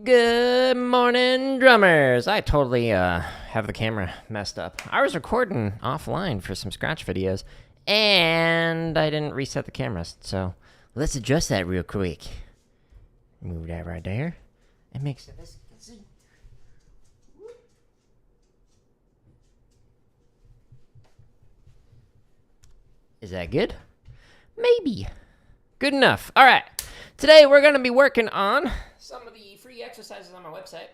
Good morning, drummers. I totally have the camera messed up. I was recording offline for some scratch videos, and I didn't reset the cameras. So let's adjust that real quick. Move that right there, and make sure this you can see. Is that good? Maybe. Good enough. All right. Today we're going to be working on some of the free exercises on my website,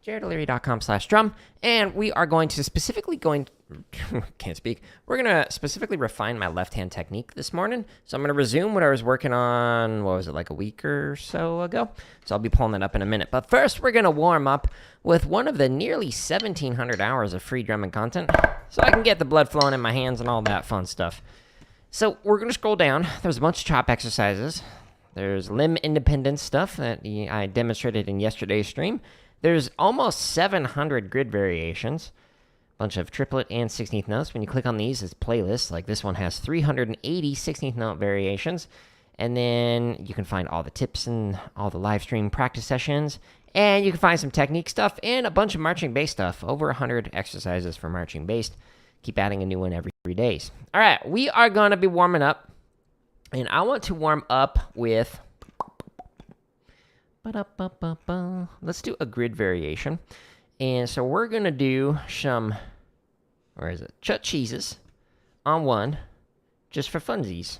jaredoleary.com/drum, and we are going to specifically can't speak. We're going to specifically refine my left hand technique this morning. So I'm going to resume what I was working on, what was it, like a week or so ago? So I'll be pulling that up in a minute. But first, we're going to warm up with one of the nearly 1,700 hours of free drumming content so I can get the blood flowing in my hands and all that fun stuff. So we're going to scroll down. There's a bunch of chop exercises. There's limb independence stuff that I demonstrated in yesterday's stream. There's almost 700 grid variations. Bunch of triplet and 16th notes. When you click on these, it's playlists. Like this one has 380 16th note variations. And then you can find all the tips and all the live stream practice sessions. And you can find some technique stuff and a bunch of marching bass stuff. Over 100 exercises for marching bass. Keep adding a new one every 3 days. All right, we are going to be warming up. And I want to warm up with... Let's do a grid variation. And so we're going to do some... Where is it? Chut cheeses on one, just for funsies.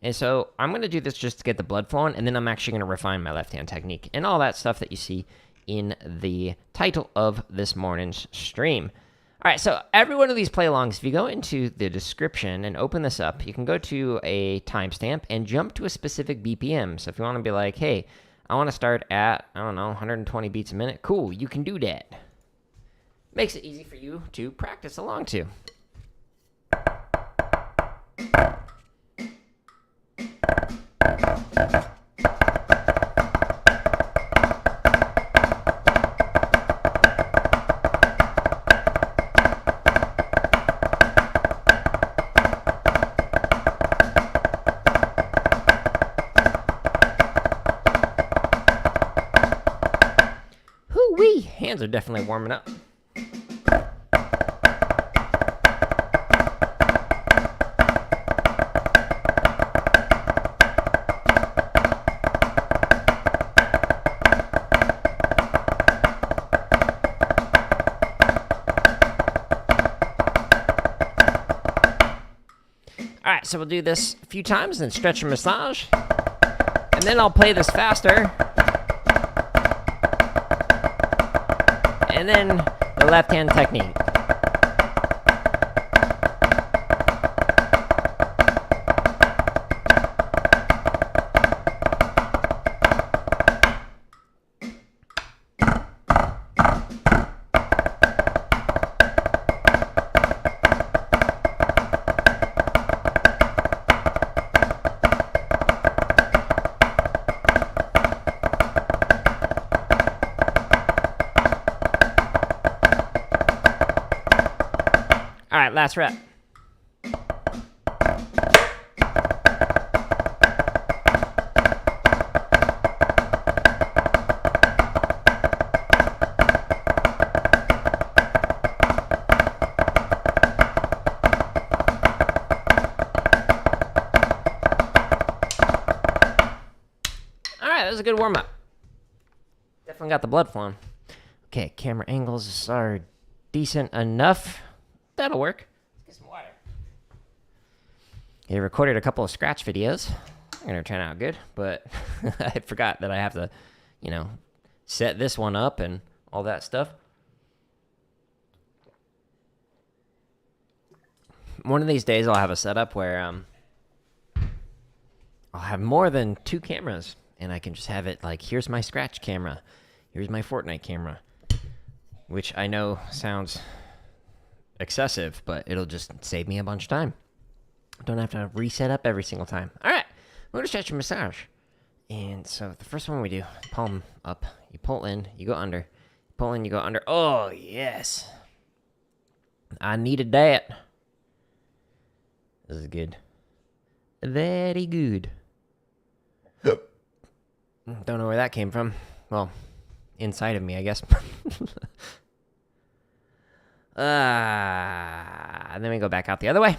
And so I'm going to do this just to get the blood flowing, and then I'm actually going to refine my left-hand technique and all that stuff that you see in the title of this morning's stream. All right, so every one of these play-alongs, if you go into the description and open this up, you can go to a timestamp and jump to a specific BPM. So if you want to be like, hey, I want to start at, I don't know, 120 beats a minute, cool, you can do that. Makes it easy for you to practice along to. Hoo-wee! Hands are definitely warming up. All right, so we'll do this a few times, then stretch and massage. And then I'll play this faster. And then the left-hand technique. All right, last rep. All right, that was a good warm-up. Definitely got the blood flowing. Okay, camera angles are decent enough. That'll work. Let's get some water. I recorded a couple of scratch videos. They're going to turn out good, but I forgot that I have to, set this one up and all that stuff. One of these days I'll have a setup where I'll have more than 2 cameras, and I can just have it like, here's my scratch camera, here's my Fortnite camera, which I know sounds excessive, but it'll just save me a bunch of time. Don't have to reset up every single time. All right, we're gonna stretch and massage. And so the first one we do, palm up, you pull in, you go under, pull in, you go under. Oh yes, I needed that. This is good. Very good. Don't know where that came from. Well, inside of me, I guess. And then we go back out the other way.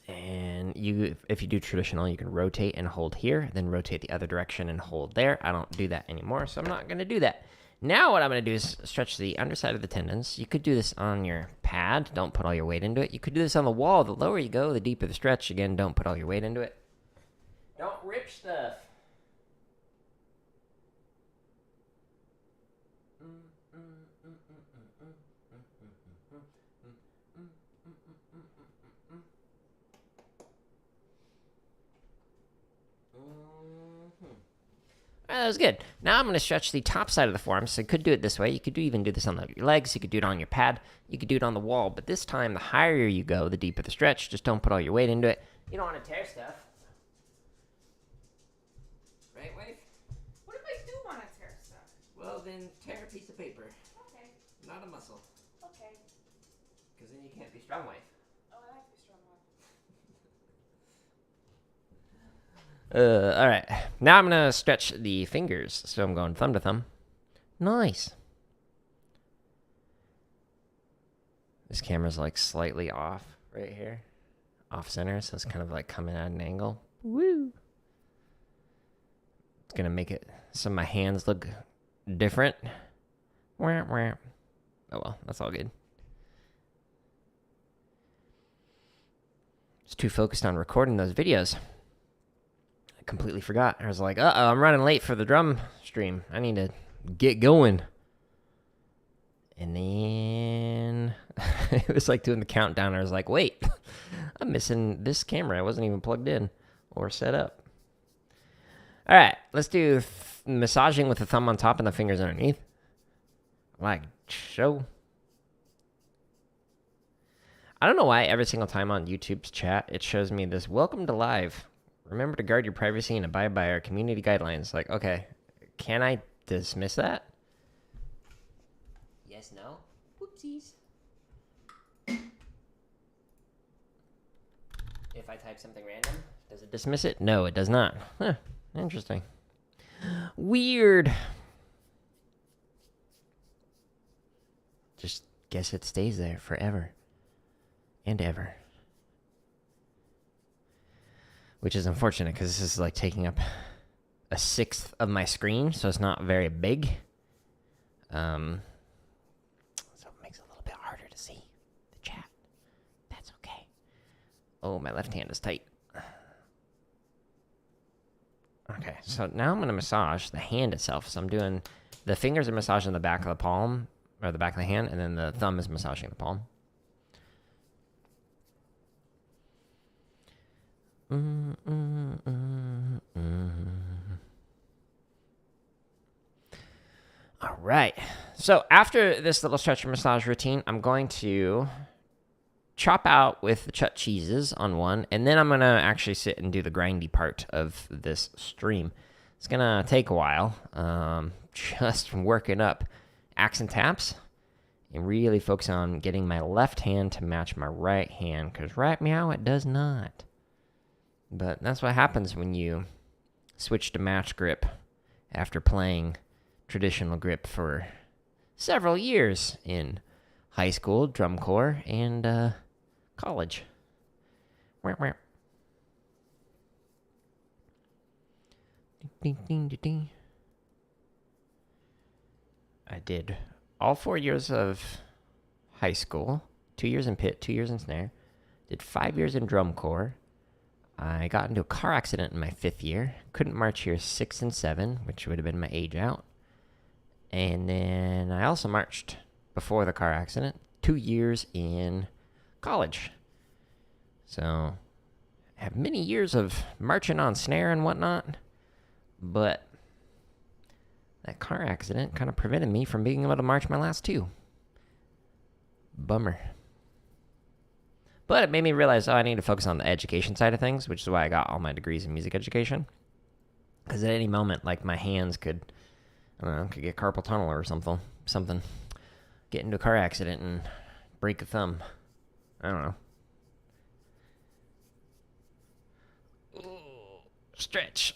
And if you do traditional, you can rotate and hold here, then rotate the other direction and hold there. I don't do that anymore, so I'm not going to do that. Now what I'm going to do is stretch the underside of the tendons. You could do this on your pad. Don't put all your weight into it. You could do this on the wall. The lower you go, the deeper the stretch. Again, don't put all your weight into it. Don't rip stuff. All right, that was good. Now I'm going to stretch the top side of the forearm. So you could do it this way. You could even do this on your legs. You could do it on your pad. You could do it on the wall. But this time, the higher you go, the deeper the stretch. Just don't put all your weight into it. You don't want to tear stuff. Right, wife? What if I do want to tear stuff? Well, then tear a piece of paper. Okay. Not a muscle. Okay. Because then you can't be strong, wife. Oh, I like to be strong one. All right. Now I'm going to stretch the fingers. So I'm going thumb to thumb. Nice. This camera's like slightly off right here. Off center, so it's kind of like coming at an angle. Woo. It's going to make it some of my hands look different. Wah, wah. Oh well, that's all good. Just too focused on recording those videos. Completely forgot. I was like, uh-oh, I'm running late for the drum stream. I need to get going. And then it was like doing the countdown. I was like, wait, I'm missing this camera. I wasn't even plugged in or set up. All right, let's do massaging with the thumb on top and the fingers underneath. Like so. I don't know why every single time on YouTube's chat, it shows me this welcome to live. Remember to guard your privacy and abide by our community guidelines. Like, okay, can I dismiss that? Yes, no? Whoopsies. If I type something random, does it dismiss it? No, it does not. Huh, interesting. Weird. Just guess it stays there forever and ever. Which is unfortunate because this is like taking up a sixth of my screen, so it's not very big. So it makes it a little bit harder to see the chat. That's okay. Oh, my left hand is tight. Okay, so now I'm going to massage the hand itself. So I'm doing, the fingers are massaging the back of the palm, or the back of the hand, and then the thumb is massaging the palm. All right. So after this little stretch and massage routine, I'm going to chop out with the Chut cheeses on one, and then I'm going to actually sit and do the grindy part of this stream. It's going to take a while, just working up accent taps and really focus on getting my left hand to match my right hand, because right meow, it does not. But that's what happens when you switch to match grip after playing traditional grip for several years in high school, drum corps, and college. I did all 4 years of high school, 2 years in pit, 2 years in snare, did 5 years in drum corps. I got into a car accident in my 5th year. Couldn't march years 6 and 7, which would have been my age out. And then I also marched before the car accident 2 years in college. So I have many years of marching on snare and whatnot. But that car accident kind of prevented me from being able to march my last 2. Bummer. But it made me realize, I need to focus on the education side of things, which is why I got all my degrees in music education. Because at any moment, like, my hands could, I don't know, could get carpal tunnel or something. Get into a car accident and break a thumb. I don't know. Ooh, stretch.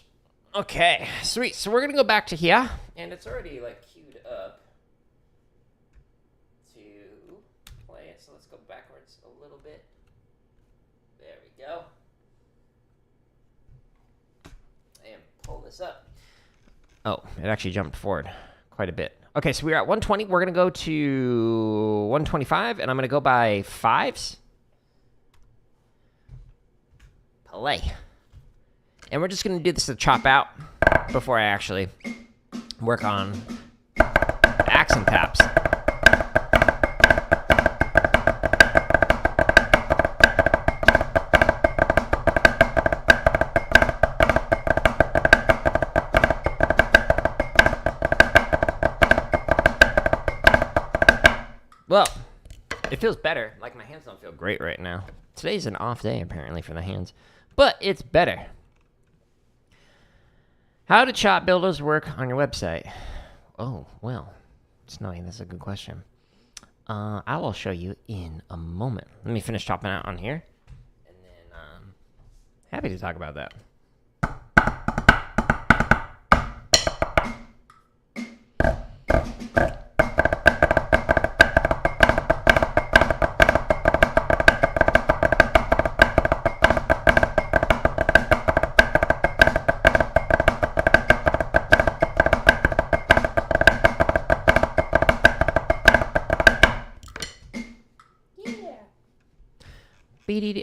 Okay, sweet. So we're gonna go back to here, and it's already like queued up to play it. So let's go backwards a little bit. There we go. And pull this up. Oh, it actually jumped forward quite a bit. Okay, so we're at 120. We're gonna go to 125, and I'm gonna go by fives. Play. And we're just going to do this to chop out before I actually work on accent taps. Well, it feels better. Like, my hands don't feel great right now. Today's an off day, apparently, for the hands. But it's better. How do chop builders work on your website? Oh, well, Snowy, that's a good question. I will show you in a moment. Let me finish chopping out on here, and then happy to talk about that.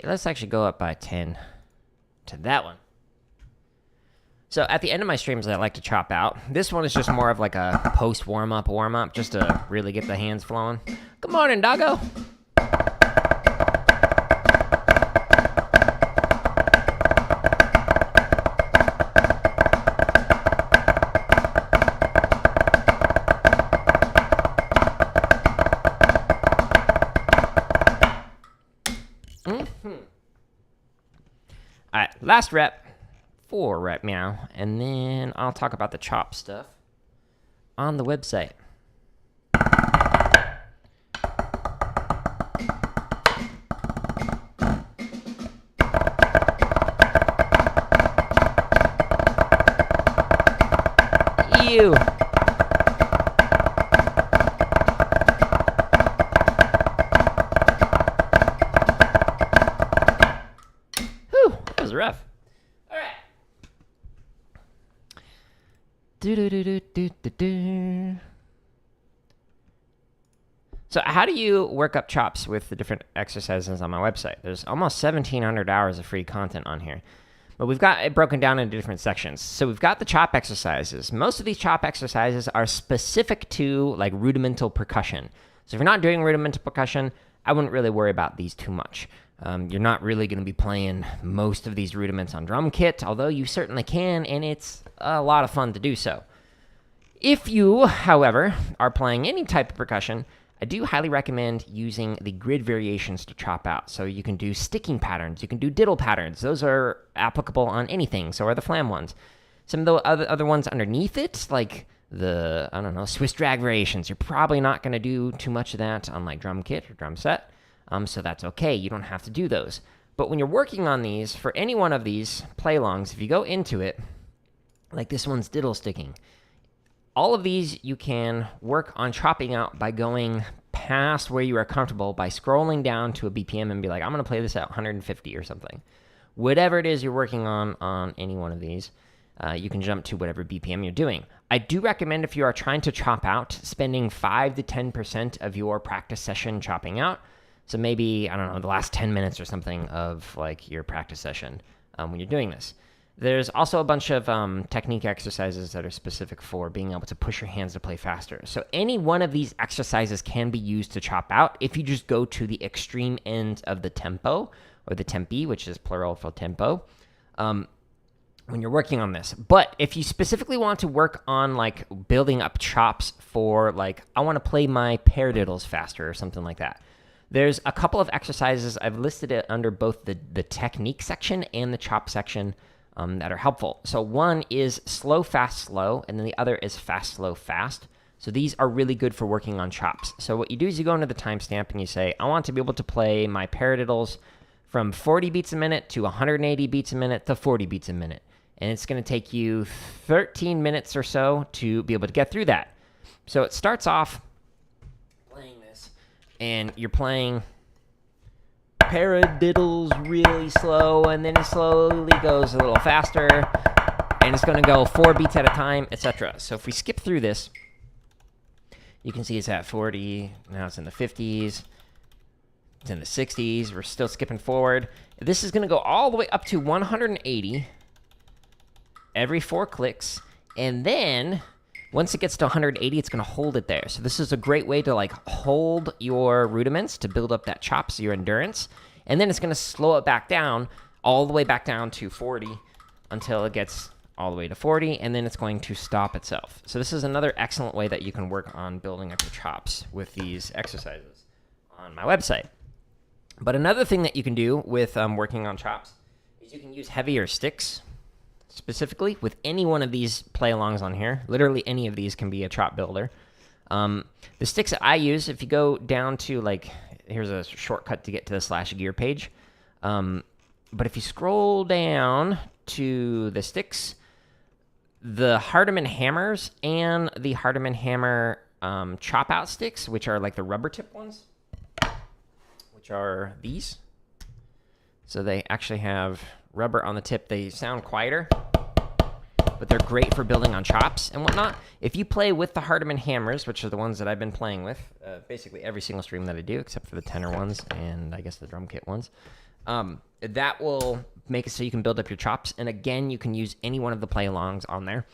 Let's actually go up by 10 to that one. So at the end of my streams, I like to chop out. This one is just more of like a post warm-up, just to really get the hands flowing. Good morning, doggo. All right, last rep, 4 rep meow, and then I'll talk about the chop stuff on the website. Ew. Rough. All right. So how do you work up chops with the different exercises on my website? There's almost 1,700 hours of free content on here. But we've got it broken down into different sections. So we've got the chop exercises. Most of these chop exercises are specific to like rudimental percussion. So if you're not doing rudimental percussion, I wouldn't really worry about these too much. You're not really going to be playing most of these rudiments on drum kit, although you certainly can, and it's a lot of fun to do so. If you, however, are playing any type of percussion, I do highly recommend using the grid variations to chop out. So you can do sticking patterns, you can do diddle patterns. Those are applicable on anything, so are the flam ones. Some of the other ones underneath it, like the, I don't know, Swiss drag variations, you're probably not going to do too much of that on like drum kit or drum set. So that's okay. You don't have to do those. But when you're working on these, for any one of these play-alongs, if you go into it, like this one's diddle sticking, all of these you can work on chopping out by going past where you are comfortable by scrolling down to a BPM and be like, I'm going to play this at 150 or something. Whatever it is you're working on any one of these, you can jump to whatever BPM you're doing. I do recommend if you are trying to chop out, spending 5 to 10% of your practice session chopping out. So maybe, I don't know, the last 10 minutes or something of like your practice session when you're doing this. There's also a bunch of technique exercises that are specific for being able to push your hands to play faster. So any one of these exercises can be used to chop out if you just go to the extreme end of the tempo, or the tempi, which is plural for tempo, when you're working on this. But if you specifically want to work on like building up chops for like, I want to play my paradiddles faster or something like that, there's a couple of exercises. I've listed it under both the technique section and the chop section that are helpful. So one is slow, fast, slow, and then the other is fast, slow, fast. So these are really good for working on chops. So what you do is you go into the timestamp and you say, I want to be able to play my paradiddles from 40 beats a minute to 180 beats a minute to 40 beats a minute. And it's going to take you 13 minutes or so to be able to get through that. So it starts off playing this, and you're playing paradiddles really slow, and then it slowly goes a little faster, and it's going to go 4 beats at a time, etc. So if we skip through this, you can see it's at 40, now it's in the 50s, it's in the 60s, we're still skipping forward. This is going to go all the way up to 180 every 4 clicks, and then once it gets to 180, it's going to hold it there. So this is a great way to like hold your rudiments to build up that chops, your endurance, and then it's going to slow it back down, all the way back down to 40 until it gets all the way to 40, and then it's going to stop itself. So this is another excellent way that you can work on building up your chops with these exercises on my website. But another thing that you can do with working on chops is you can use heavier sticks, specifically with any one of these play-alongs on here. Literally any of these can be a chop builder. The sticks that I use, if you go down to, like, here's a shortcut to get to the /gear page. But if you scroll down to the sticks, the Hardeman hammers and the Hardeman hammer chop out sticks, which are like the rubber tip ones, which are these. So they actually have rubber on the tip. They sound quieter, but they're great for building on chops and whatnot. If you play with the Hardeman hammers, which are the ones that I've been playing with, basically every single stream that I do, except for the tenor ones and I guess the drum kit ones, that will make it so you can build up your chops. And again, you can use any one of the play-alongs on there.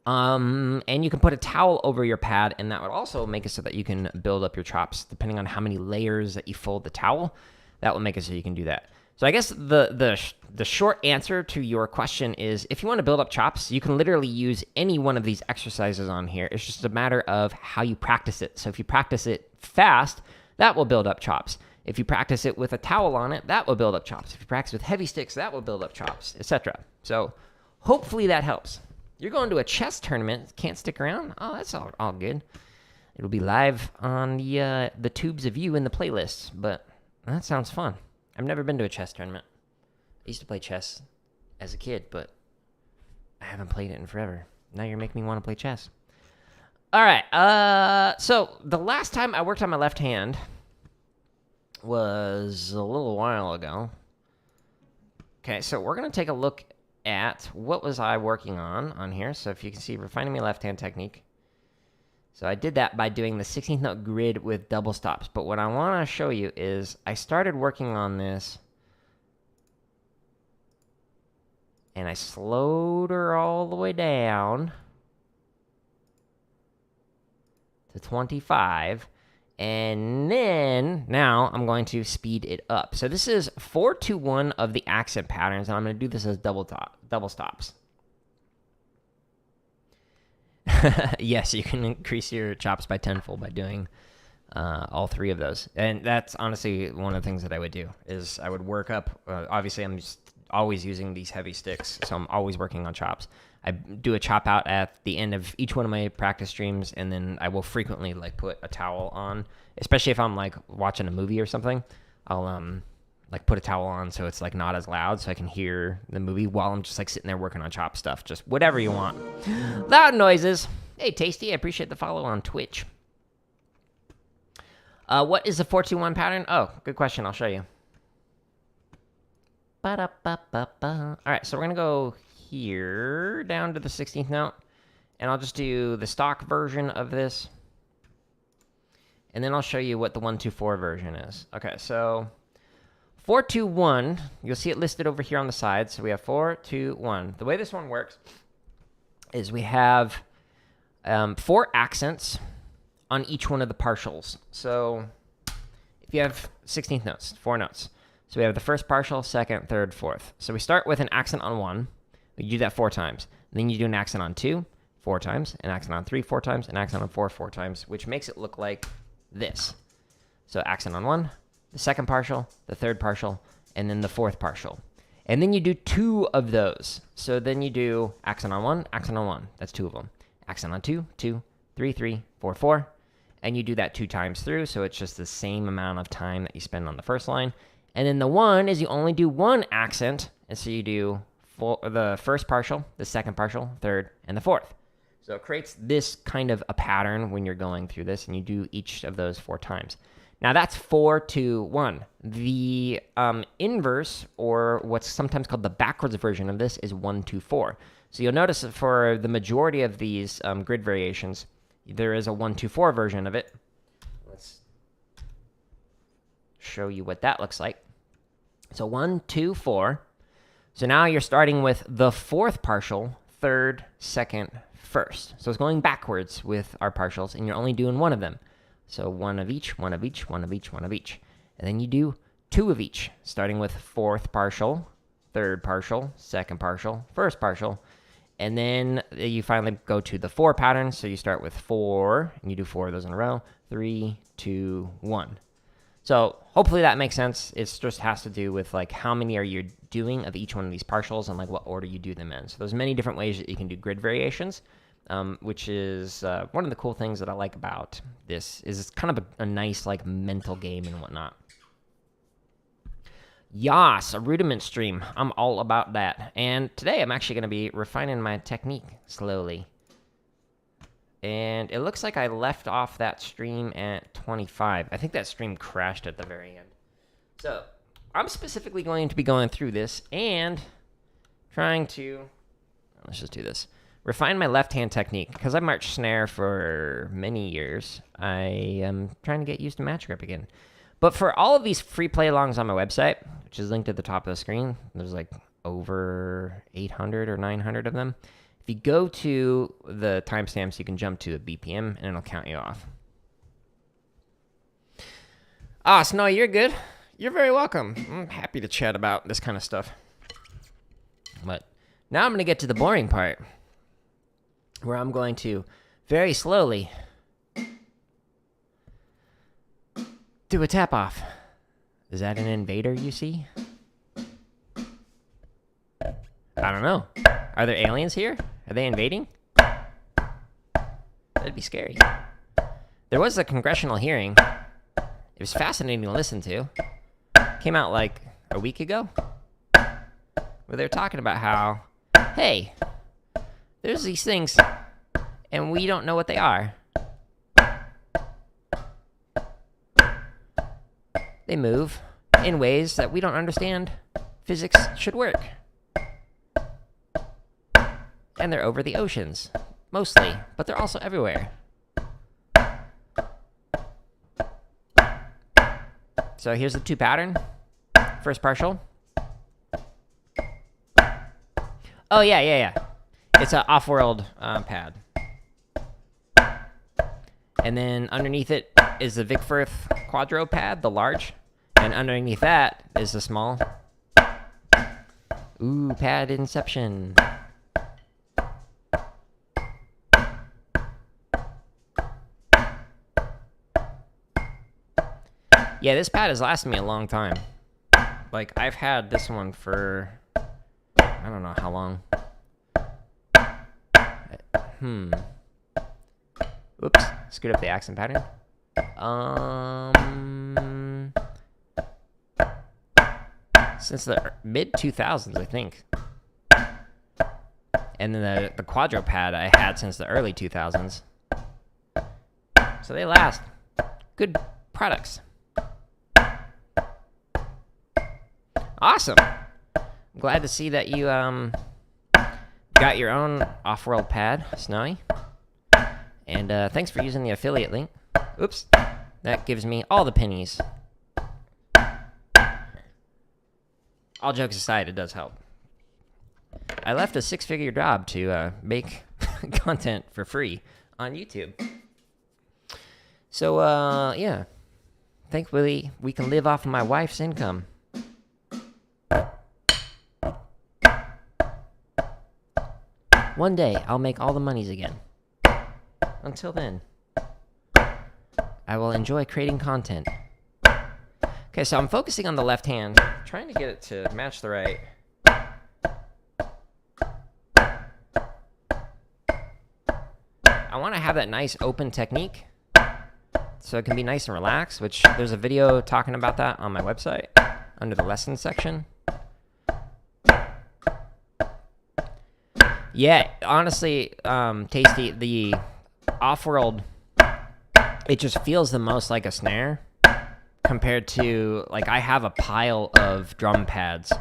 And you can put a towel over your pad, and that would also make it so that you can build up your chops. Depending on how many layers that you fold the towel, that will make it so you can do that. So I guess the short answer to your question is, if you want to build up chops, you can literally use any one of these exercises on here. It's just a matter of how you practice it. So if you practice it fast, that will build up chops. If you practice it with a towel on it, that will build up chops. If you practice with heavy sticks, that will build up chops, etc. So hopefully that helps. You're going to a chess tournament, can't stick around? Oh, that's all good. It'll be live on the tubes of you in the playlists, but that sounds fun. I've never been to a chess tournament. I used to play chess as a kid, but I haven't played it in forever. Now you're making me want to play chess. All right, so the last time I worked on my left hand was a little while ago. Okay, so we're going to take a look at what was I working on here. So if you can see, refining my left hand technique. So I did that by doing the 16th note grid with double stops. But what I want to show you is I started working on this, and I slowed her all the way down to 25. And then now I'm going to speed it up. So this is 4-2-1 of the accent patterns, and I'm going to do this as double stops. Yes, you can increase your chops by tenfold by doing all 3 of those. And that's honestly one of the things that I would do, is I would work up. Obviously, I'm just always using these heavy sticks, so I'm always working on chops. I do a chop out at the end of each one of my practice streams, and then I will frequently like put a towel on, especially if I'm like watching a movie or something. I'll like put a towel on so it's like not as loud, so I can hear the movie while I'm just like sitting there working on chop stuff. Just whatever you want. Loud noises. Hey, Tasty, I appreciate the follow on Twitch. What is the 4-2-1 pattern? Oh, good question. I'll show you. Ba-da-ba-ba-ba. All right, so we're gonna go here down to the 16th note, and I'll just do the stock version of this, and then I'll show you what the 1-2-4 version is. Okay, so 4-2-1, you'll see it listed over here on the side. So we have 4-2-1. The way this one works is we have 4 accents on each one of the partials. So if you have 16th notes, 4 notes. So we have the first partial, second, third, fourth. So we start with an accent on 1. You do that 4 times. And then you do an accent on 2, 4 times, an accent on 3, 4 times, an accent on 4, 4 times, which makes it look like this. So accent on 1, the second partial, the third partial, and then the fourth partial. And then you do 2 of those. So then you do accent on 1, accent on 1. That's 2 of them. Accent on 2, 2, 3, 3, 4, 4. And you do that 2 times through, so it's just the same amount of time that you spend on the first line. And then the 1 is you only do 1 accent, and so you do the first partial, the second partial, third, and the fourth. So it creates this kind of a pattern when you're going through this, and you do each of those 4 times. Now that's 4, 2, 1. The inverse, or what's sometimes called the backwards version of this, is 1, 2, 4. So you'll notice that for the majority of these grid variations, there is a 1, 2, 4 version of it. Let's show you what that looks like. So 1, 2, 4. So now you're starting with the 4th partial, 3rd, 2nd, 1st. So it's going backwards with our partials, and you're only doing 1 of them. So 1 of each, 1 of each, 1 of each, 1 of each. And then you do 2 of each, starting with 4th partial, 3rd partial, 2nd partial, 1st partial. And then you finally go to the 4 pattern. So you start with 4, and you do 4 of those in a row. 3, 2, 1. So hopefully that makes sense. It just has to do with like how many are you doing of each one of these partials and like what order you do them in. So there's many different ways that you can do grid variations, which is one of the cool things that I like about this. Is it's kind of a nice like mental game and whatnot. Yas, a rudiment stream. I'm all about that. And today I'm actually going to be refining my technique slowly. And it looks like I left off that stream at 25. I think that stream crashed at the very end. So I'm specifically going to be going through this and trying to, let's just do this, refine my left-hand technique. Because I've marched snare for many years, I am trying to get used to match grip again. But for all of these free play-alongs on my website, which is linked at the top of the screen, there's like over 800 or 900 of them. If you go to the timestamps, you can jump to a BPM, and it'll count you off. Ah, Snow, you're good. You're very welcome. I'm happy to chat about this kind of stuff. But now I'm going to get to the boring part, where I'm going to very slowly do a tap-off. Is that an invader you see? I don't know. Are there aliens here? Are they invading? That'd be scary. There was a congressional hearing. It was fascinating to listen to. Came out like a week ago. Where they're talking about how, hey, there's these things, and we don't know what they are. They move in ways that we don't understand physics should work. And they're over the oceans, mostly, but they're also everywhere. So here's the 2 pattern. First partial. Oh, yeah. It's an off-world pad. And then underneath it is the Vic Firth Quadro pad, the large. And underneath that is the small. Ooh, pad inception. Yeah, this pad has lasted me a long time. Like, I've had this one for, I don't know how long. Oops, screwed up the accent pattern. Since the mid-2000s, I think. And then the Quadro pad I had since the early 2000s. So they last. Good products. Awesome. I'm glad to see that you got your own off-world pad, Snowy. And thanks for using the affiliate link. Oops. That gives me all the pennies. All jokes aside, it does help. I left a 6-figure job to make content for free on YouTube. So, yeah. Thankfully, we can live off of my wife's income. One day, I'll make all the monies again. Until then, I will enjoy creating content. Okay, so I'm focusing on the left hand, trying to get it to match the right. I want to have that nice open technique, so it can be nice and relaxed, which there's a video talking about that on my website, under the lessons section. Yeah, honestly, Tasty, the off-world, it just feels the most like a snare compared to, like, I have a pile of drum pads,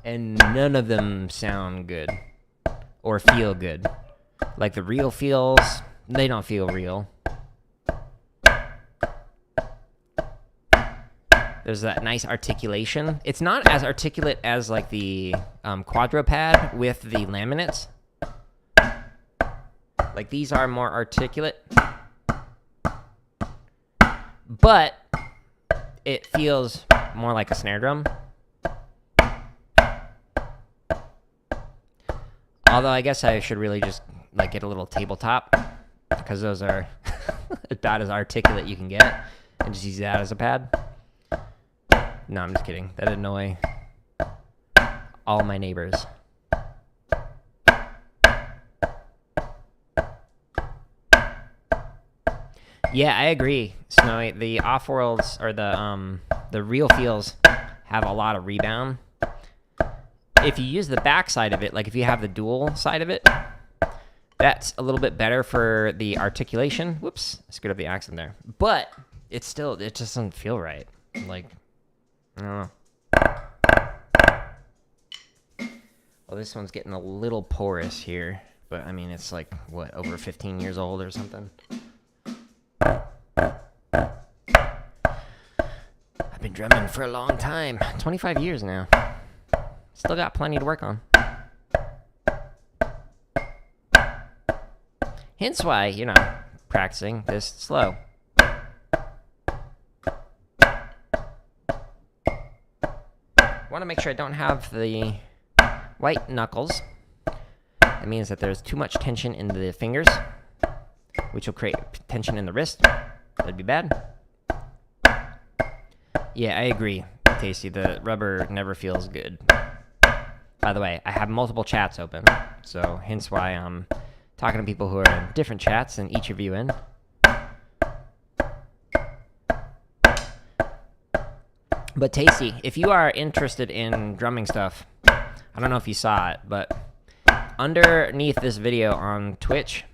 and none of them sound good or feel good. Like, the real feels, they don't feel real. There's that nice articulation. It's not as articulate as, like, the quadrupad with the laminates. Like, these are more articulate. But it feels more like a snare drum. Although I guess I should really just, like, get a little tabletop, because those are about as articulate you can get, and just use that as a pad. No, I'm just kidding. That'd annoy all my neighbors. Yeah, I agree, Snowy. The off-worlds, or the real feels, have a lot of rebound. If you use the back side of it, like if you have the dual side of it, that's a little bit better for the articulation. Whoops, I screwed up the accent there. But it just doesn't feel right. Like, I don't know. Well, this one's getting a little porous here, but I mean, it's like, what, over 15 years old or something? I've been drumming for a long time, 25 years now. Still got plenty to work on. Hence why, you know, practicing this slow. Want to make sure I don't have the white knuckles. That means that there's too much tension in the fingers, which will create tension in the wrist. That'd be bad. Yeah, I agree, Tasty. The rubber never feels good. By the way, I have multiple chats open, so hence why I'm talking to people who are in different chats than each of you in. But Tasty, if you are interested in drumming stuff, I don't know if you saw it, but underneath this video on Twitch,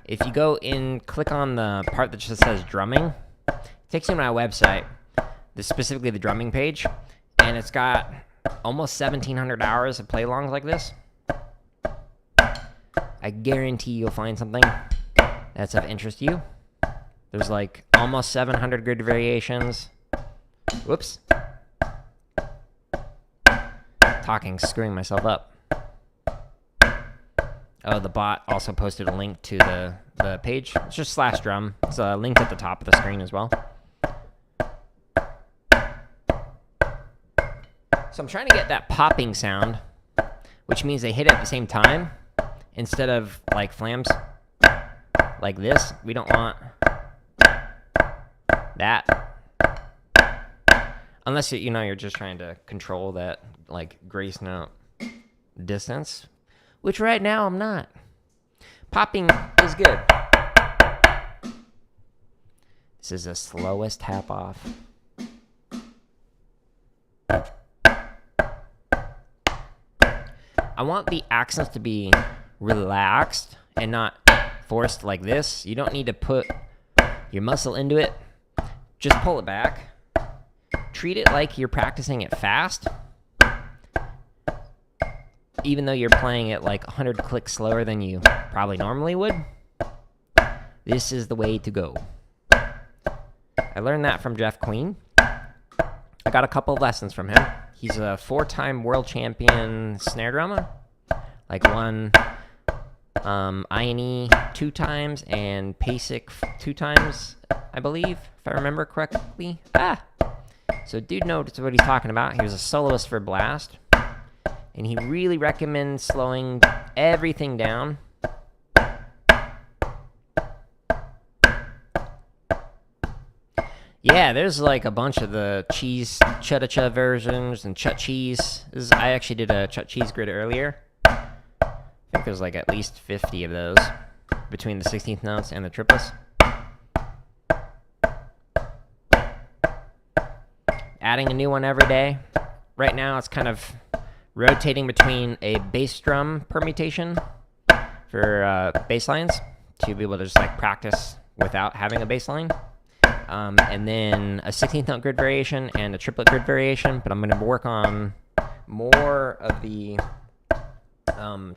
if you go in, click on the part that just says drumming, it takes you to my website, specifically the drumming page, and it's got almost 1,700 hours of play-alongs like this. I guarantee you'll find something that's of interest to you. There's like almost 700 grid variations. Whoops. Screwing myself up. Oh, the bot also posted a link to the page. It's just /drum. It's linked at the top of the screen as well. So I'm trying to get that popping sound, which means they hit it at the same time instead of like flams like this. We don't want that. Unless you're just trying to control that like grace note distance, which right now I'm not. Popping is good. This is the slowest tap off. I want the accents to be relaxed and not forced like this. You don't need to put your muscle into it. Just pull it back. Treat it like you're practicing it fast, even though you're playing it like 100 clicks slower than you probably normally would. This is the way to go. I learned that from Jeff Queen. I got a couple of lessons from him. He's a 4-time world champion snare drummer. Like won INE 2 times and PASIC 2 times, I believe, if I remember correctly. So dude knows what he's talking about. He was a soloist for Blast. And he really recommends slowing everything down. Yeah, there's like a bunch of the cheese Chut versions and Chut cheese. I actually did a Chut cheese grid earlier. I think there's like at least 50 of those between the 16th notes and the triplets. Adding a new one every day. Right now it's kind of rotating between a bass drum permutation for bass lines to be able to just like practice without having a bass line. And then a 16th note grid variation and a triplet grid variation, but I'm going to work on more of the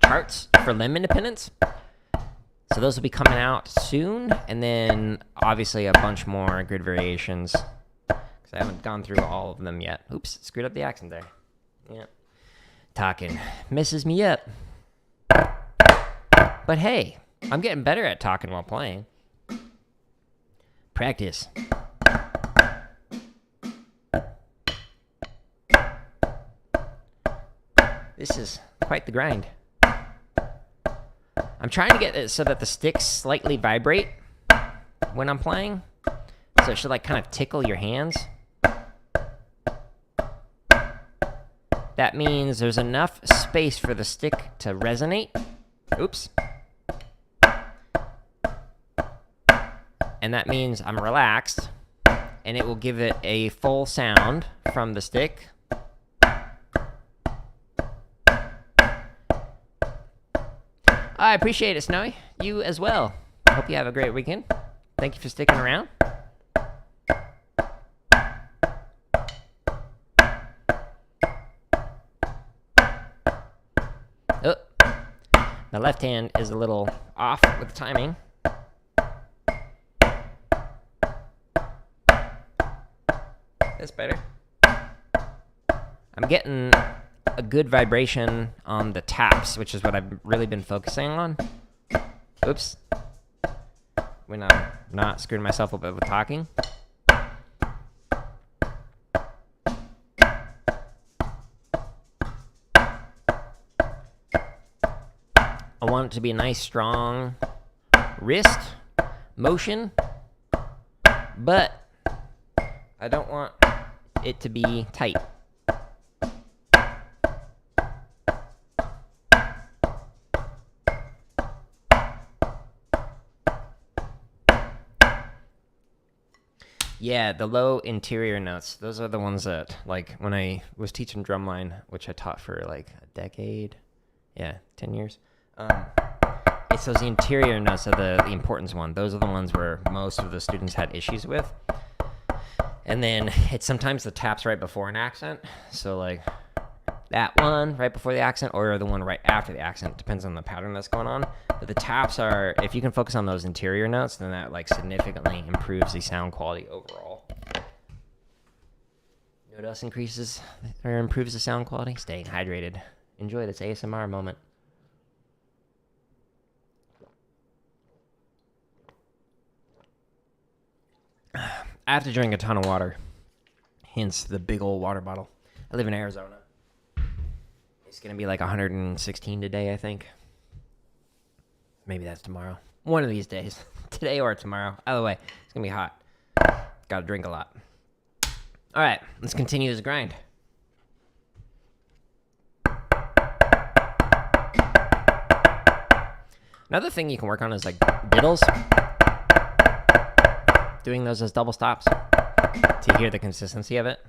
charts for limb independence. So those will be coming out soon, and then obviously a bunch more grid variations because I haven't gone through all of them yet. Oops, screwed up the accent there. Yeah, talking messes me up. But hey, I'm getting better at talking while playing. Practice. This is quite the grind. I'm trying to get it so that the sticks slightly vibrate when I'm playing. So it should like kind of tickle your hands. That means there's enough space for the stick to resonate. Oops. And that means I'm relaxed, and it will give it a full sound from the stick. I appreciate it, Snowy. You as well. Hope you have a great weekend. Thank you for sticking around. Oh, the left hand is a little off with the timing. That's better. I'm getting a good vibration on the taps, which is what I've really been focusing on. Oops. When I'm not screwing myself up with talking. I want it to be a nice, strong wrist motion, but I don't want it to be tight. Yeah, the low interior notes, those are the ones that, like, when I was teaching drumline, which I taught for, like, a decade, 10 years, it's those interior notes are the importance one. Those are the ones where most of the students had issues with. And then it's sometimes the taps right before an accent, so, like, that one right before the accent or the one right after the accent, depends on the pattern that's going on. But the taps are, if you can focus on those interior notes, then that like significantly improves the sound quality overall. You know what else increases or improves the sound quality? Staying hydrated. Enjoy this ASMR moment. I have to drink a ton of water, hence the big old water bottle. I live in Arizona. It's going to be like 116 today, I think. Maybe that's tomorrow. One of these days. Today or tomorrow. Either way, it's going to be hot. Got to drink a lot. All right, let's continue this grind. Another thing you can work on is like diddles. Doing those as double stops to hear the consistency of it.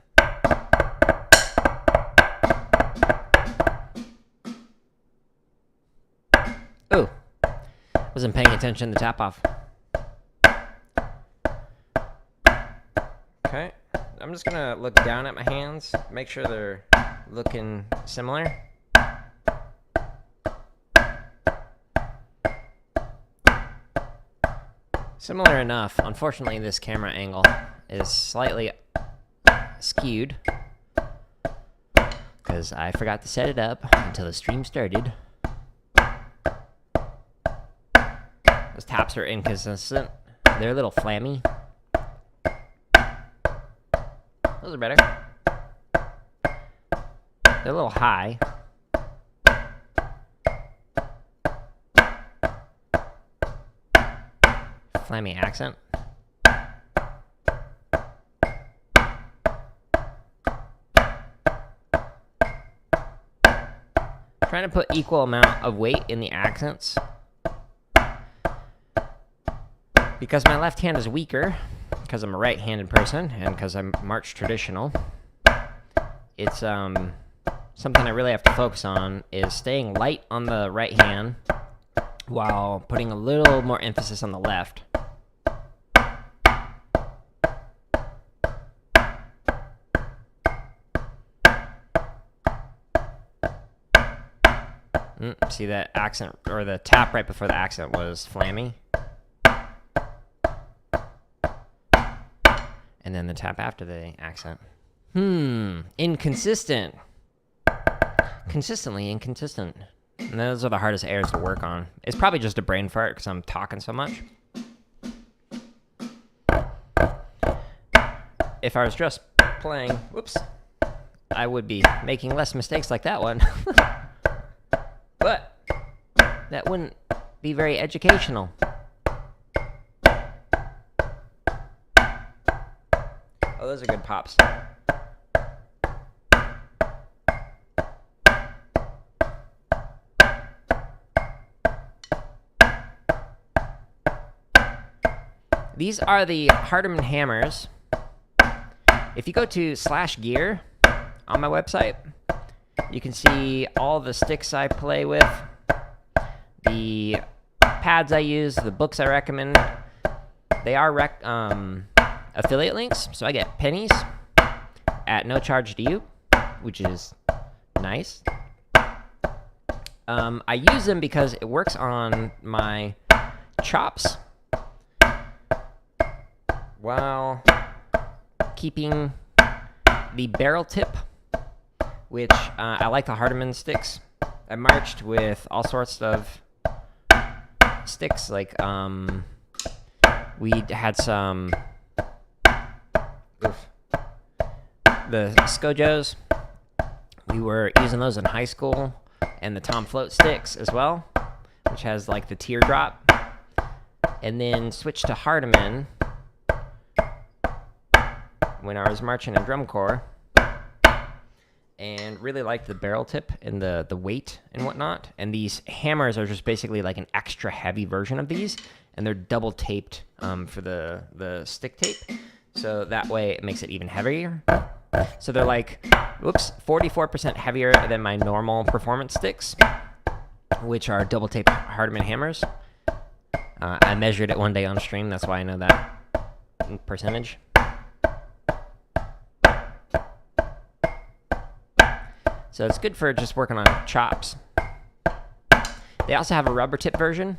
Ooh, wasn't paying attention to tap off. Okay, I'm just gonna look down at my hands, make sure they're looking similar. Similar enough. Unfortunately, this camera angle is slightly skewed because I forgot to set it up until the stream started. Those taps are inconsistent. They're a little flammy. Those are better. They're a little high. Flammy accent. Trying to put equal amount of weight in the accents. Because my left hand is weaker, because I'm a right-handed person, and because I'm march traditional, it's something I really have to focus on is staying light on the right hand while putting a little more emphasis on the left. See that accent, or the tap right before the accent was flammy. And then the tap after the accent. Inconsistent. Consistently inconsistent. And those are the hardest airs to work on. It's probably just a brain fart because I'm talking so much. If I was just playing, whoops, I would be making less mistakes like that one. But that wouldn't be very educational. Oh, those are good pops. These are the Hardeman hammers. If you go to /gear on my website, you can see all the sticks I play with, the pads I use, the books I recommend. They are affiliate links, so I get pennies at no charge to you, which is nice. I use them because it works on my chops while keeping the barrel tip, which I like the Hardeman sticks. I marched with all sorts of sticks, like we had some the Skojos. We were using those in high school, and the Tom Float sticks as well, which has like the teardrop. And then switched to Hardeman when I was marching in drum corps, and really liked the barrel tip and the weight and whatnot. And these hammers are just basically like an extra heavy version of these, and they're double taped for the stick tape, so that way it makes it even heavier. So they're like, 44% heavier than my normal performance sticks, which are double tape Hardeman hammers. I measured it one day on stream, that's why I know that percentage. So it's good for just working on chops. They also have a rubber tip version.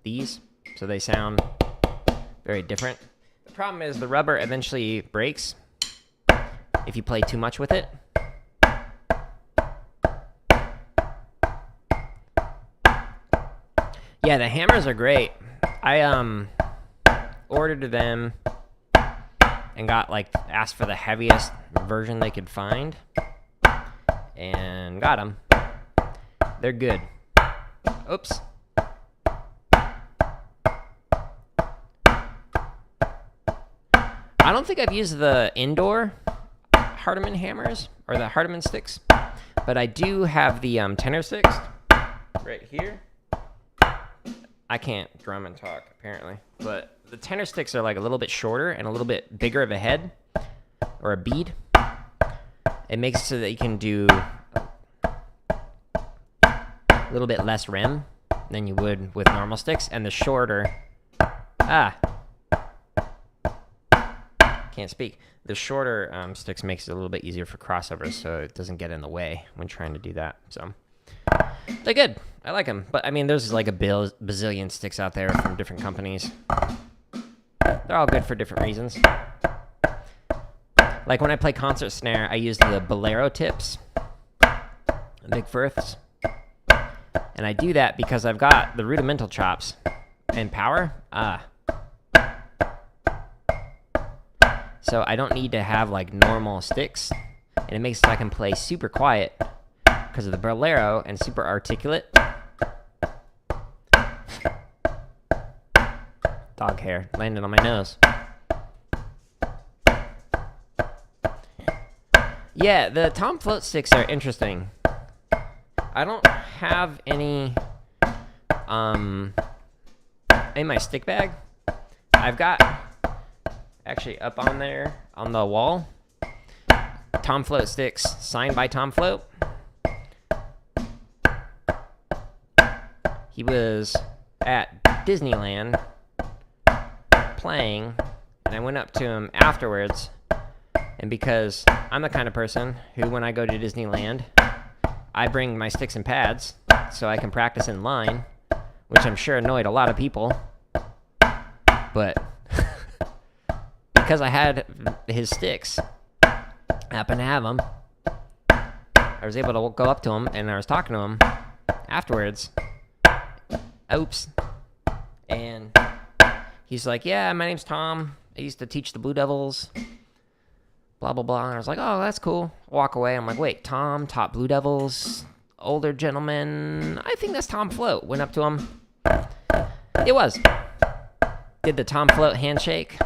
These. So they sound very different. The problem is the rubber eventually breaks if you play too much with it. Yeah, the hammers are great. I ordered them and got asked for the heaviest version they could find, and got them. They're good. Oops. I don't think I've used the indoor Hardeman hammers or the Hardeman sticks, but I do have the tenor sticks right here. I can't drum and talk apparently, but the tenor sticks are like a little bit shorter and a little bit bigger of a head or a bead. It makes it so that you can do a little bit less rem than you would with normal sticks, and the shorter can't speak. The shorter sticks makes it a little bit easier for crossovers, so it doesn't get in the way when trying to do that. So they're good. I like them. But I mean, there's like a bazillion sticks out there from different companies. They're all good for different reasons. Like when I play concert snare, I use the Bolero tips, the Big Firths. And I do that because I've got the rudimental chops and power. So I don't need to have like normal sticks, and it makes it so I can play super quiet because of the Bolero and super articulate. Dog hair landed on my nose. Yeah, the Tom Float sticks are interesting. I don't have any in my stick bag. I've got actually up on there on the wall Tom Float sticks signed by Tom Float, he was at Disneyland playing, and I went up to him afterwards, and because I'm the kind of person who, when I go to Disneyland, I bring my sticks and pads so I can practice in line, which I'm sure annoyed a lot of people, but because I had his sticks, I happened to have them, I was able to go up to him, and I was talking to him afterwards. Oops. And he's like, yeah, my name's Tom. I used to teach the Blue Devils. Blah, blah, blah. And I was like, oh, that's cool. Walk away. I'm like, wait, Tom taught Blue Devils? Older gentleman. I think that's Tom Float. Went up to him. It was. Did the Tom Float handshake.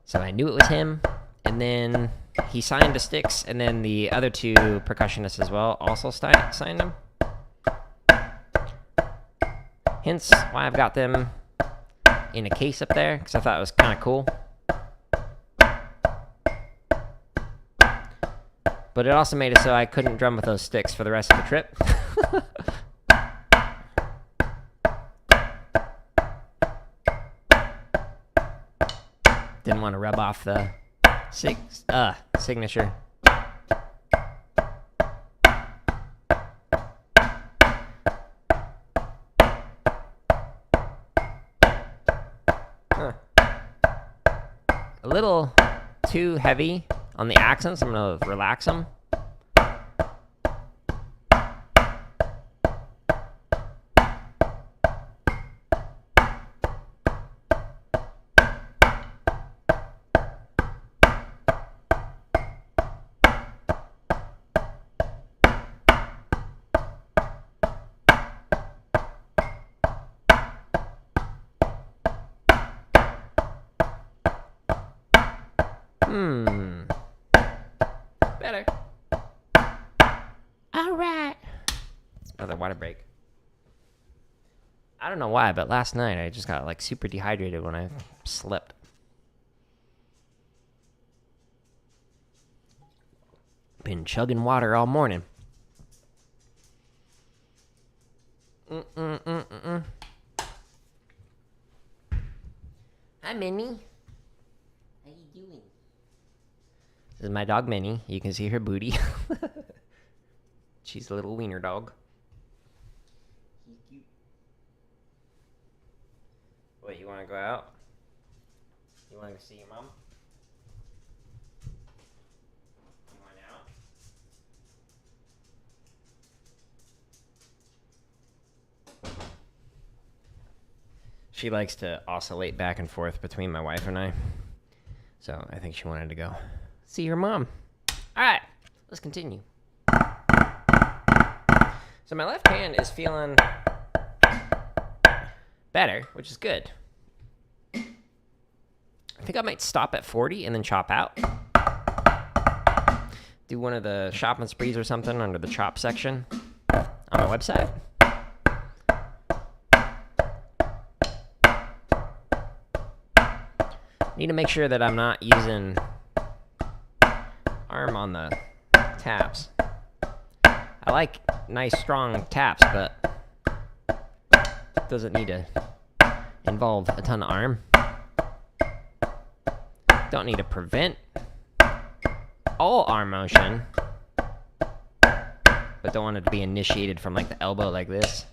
So I knew it was him. And then he signed the sticks. And then the other two percussionists as well also signed them. Hence why I've got them in a case up there, because I thought it was kind of cool. But it also made it so I couldn't drum with those sticks for the rest of the trip. Didn't want to rub off the signature. A little too heavy on the accents. I'm going to relax them. Better. All right. Another water break. I don't know why, but last night I just got like super dehydrated when I slept. Been chugging water all morning. Hi, Minnie. How you doing? This is my dog, Minnie. You can see her booty. She's a little wiener dog. She's cute. Wait, you want to go out? You want to see your mom? You want out? She likes to oscillate back and forth between my wife and I. So I think she wanted to go see her mom. All right, let's continue. So my left hand is feeling better, which is good. I think I might stop at 40 and then chop out. Do one of the shop and sprees or something under the chop section on my website. Need to make sure that I'm not using arm on the taps. I like nice strong taps, but it doesn't need to involve a ton of arm. Don't need to prevent all arm motion, but don't want it to be initiated from like the elbow like this.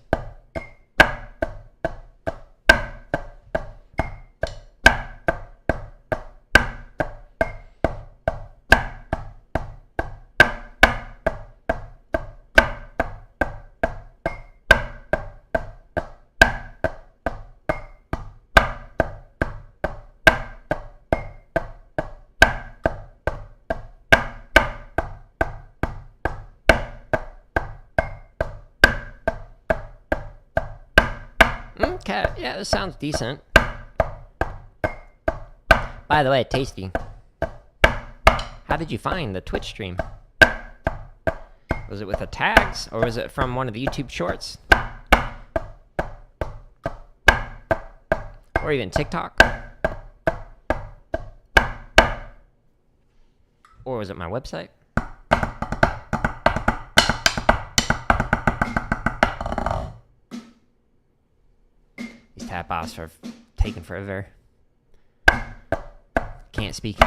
Okay, yeah, this sounds decent. By the way, tasty. How did you find the Twitch stream? Was it with the tags, or was it from one of the YouTube shorts? Or even TikTok? Or was it my website? tap offs are taking forever. Can't speak.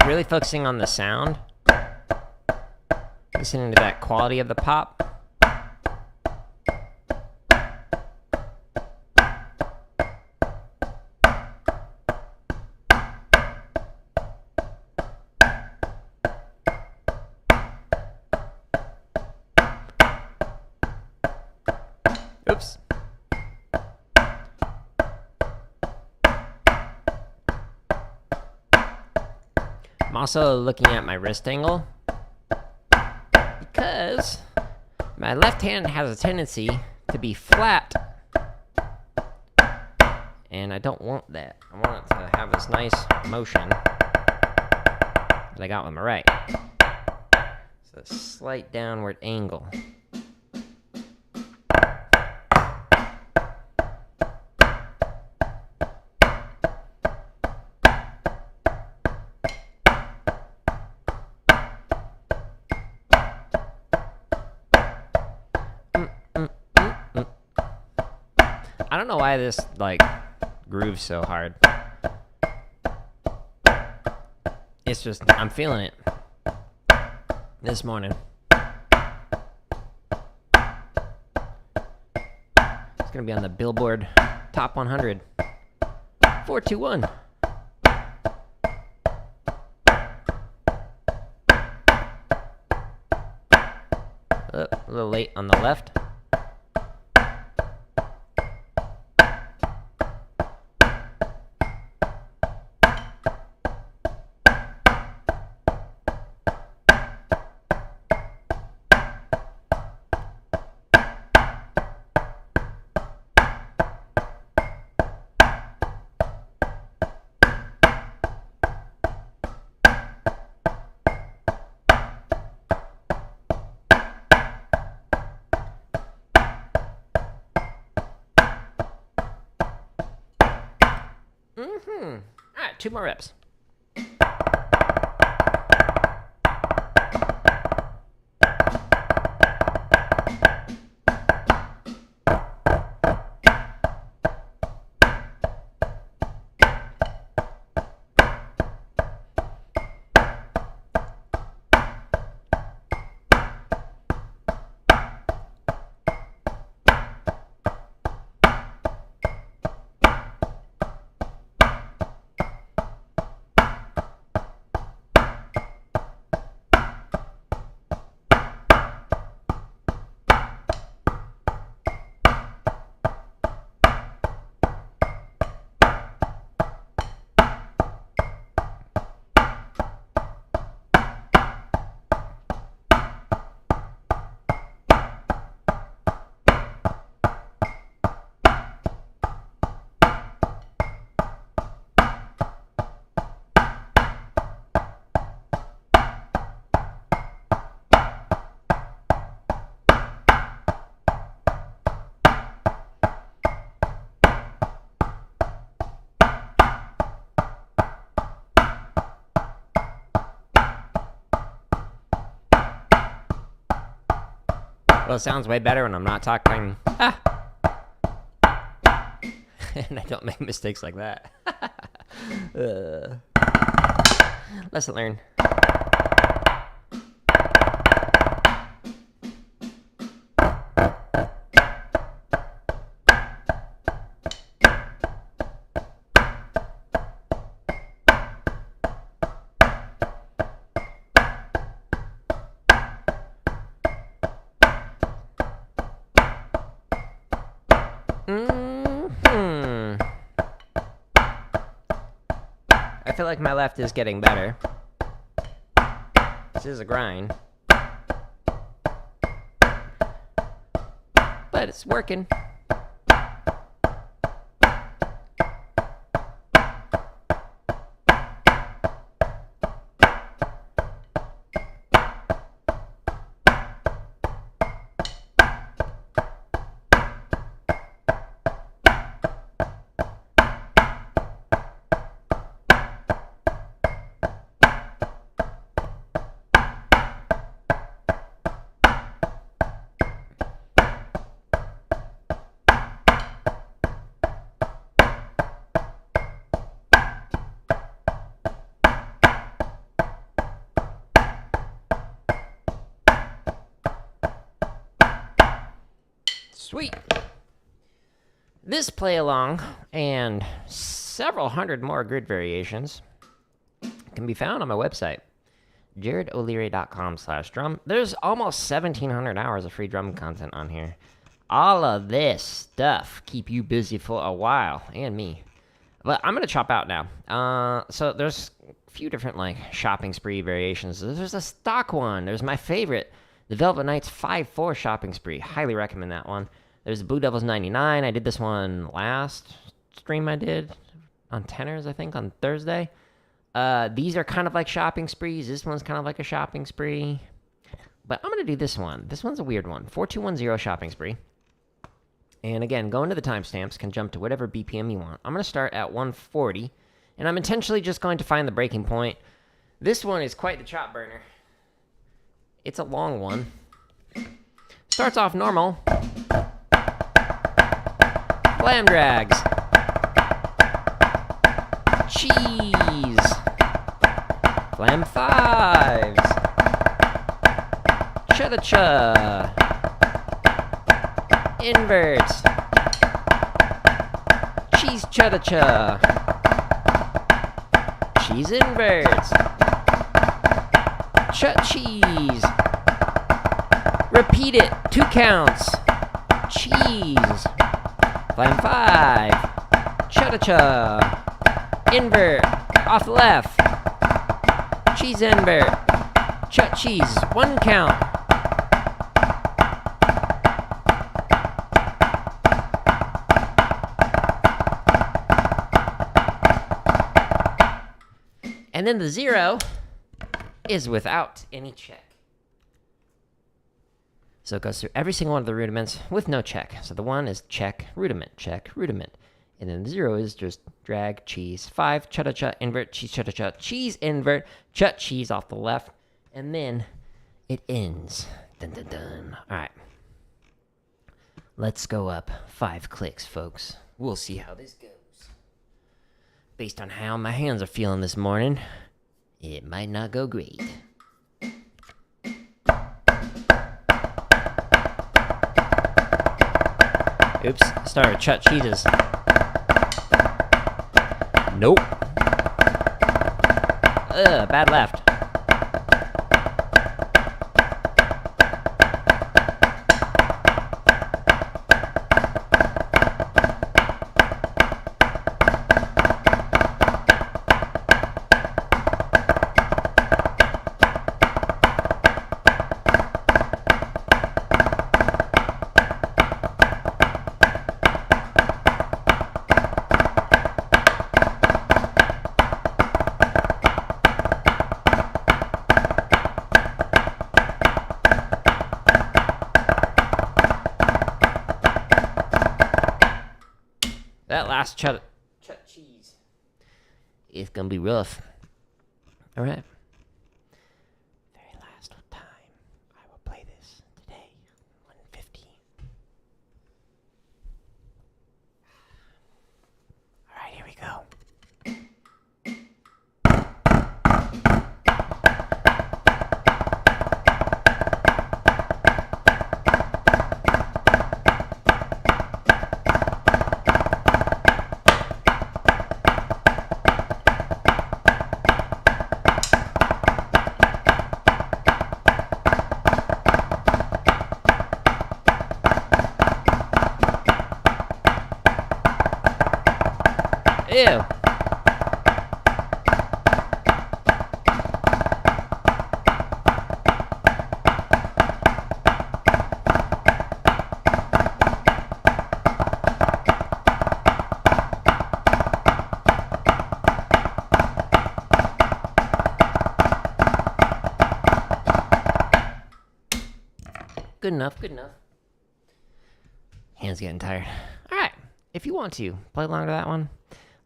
Really focusing on the sound. Listening to that quality of the pop. Oops. I'm also looking at my wrist angle because my left hand has a tendency to be flat, and I don't want that. I want it to have this nice motion that I got with my right. So a slight downward angle. I don't know why this, like, grooves so hard. It's just, I'm feeling it this morning. It's gonna be on the Billboard Top 100. 421. A little late on the left. Alright, 2 more reps. Well, it sounds way better when I'm not talking. And I don't make mistakes like that. Lesson learned. I feel like my left is getting better. This is a grind. But it's working. Sweet. This play along and several hundred more grid variations can be found on my website, jaredoleary.com/drum. There's almost 1,700 hours of free drum content on here. All of this stuff keep you busy for a while, and me. But I'm going to chop out now. So there's a few different like shopping spree variations. There's a stock one. There's my favorite, the Velvet Knights 5/4 shopping spree. Highly recommend that one. There's the Blue Devils 99. I did this one last stream I did on tenors, I think, on Thursday. These are kind of like shopping sprees. This one's kind of like a shopping spree. But I'm going to do this one. This one's a weird one. 4210 shopping spree. And again, go into the timestamps, can jump to whatever BPM you want. I'm going to start at 140. And I'm intentionally just going to find the breaking point. This one is quite the chop burner. It's a long one. Starts off normal. Flam drags. Cheese. Flam fives. Cha-cha. Inverts. Cheese cha-cha. Cheese inverts. Chut cheese. Repeat it. 2 counts. Cheese. Flam 5. Cha-cha. Invert. Off the left. Cheese invert. Chut cheese. 1 count. And then the 0 is without any check. So it goes through every single one of the rudiments with no check. So the 1 is check, rudiment, check, rudiment. And then the 0 is just drag, cheese, 5, cha-cha, invert, cheese, cha-cha, cheese, invert, chut, cheese off the left. And then it ends. Dun, dun, dun. All right. Let's go up 5 clicks, folks. We'll see how this goes. Based on how my hands are feeling this morning, it might not go great. Oops, started chut cheeses. Nope. Bad left. That last chut cheese is gonna be rough. All right. Very last time I will play this today. 150. All right, here we go. Ew. Good enough, good enough. Hands getting tired. All right. If you want to play along to that one,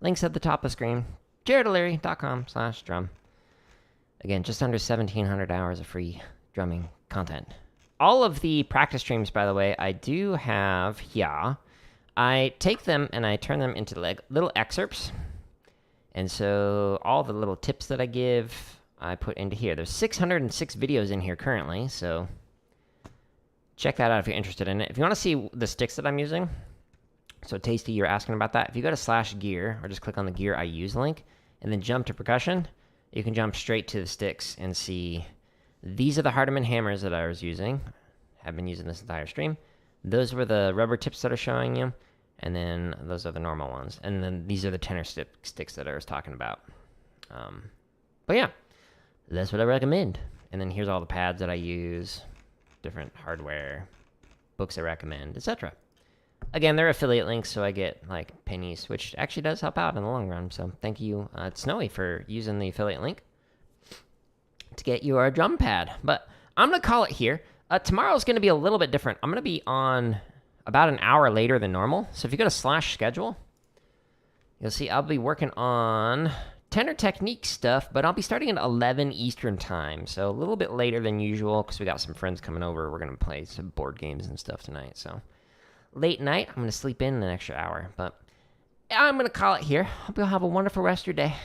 links at the top of the screen. jaredoleary.com/drum. Again, just under 1,700 hours of free drumming content. All of the practice streams, by the way, I do have here. I take them and I turn them into like little excerpts. And so all the little tips that I give, I put into here. There's 606 videos in here currently, so check that out if you're interested in it. If you want to see the sticks that I'm using, so Tasty, you're asking about that. If you go to /gear, or just click on the gear I use link, and then jump to percussion, you can jump straight to the sticks and see these are the Hardeman hammers that I was using. Have been using this entire stream. Those were the rubber tips that are showing you, and then those are the normal ones. And then these are the tenor sticks that I was talking about. But yeah, that's what I recommend. And then here's all the pads that I use, different hardware, books I recommend, etc. Again, they're affiliate links, so I get like pennies, which actually does help out in the long run. So thank you, Snowy, for using the affiliate link to get your drum pad. But I'm going to call it here. Tomorrow's going to be a little bit different. I'm going to be on about an hour later than normal. So if you go to /schedule, you'll see I'll be working on tenor technique stuff, but I'll be starting at 11 Eastern time. So a little bit later than usual because we got some friends coming over. We're going to play some board games and stuff tonight. So late night, I'm going to sleep in an extra hour. But I'm going to call it here. Hope you'll have a wonderful rest of your day.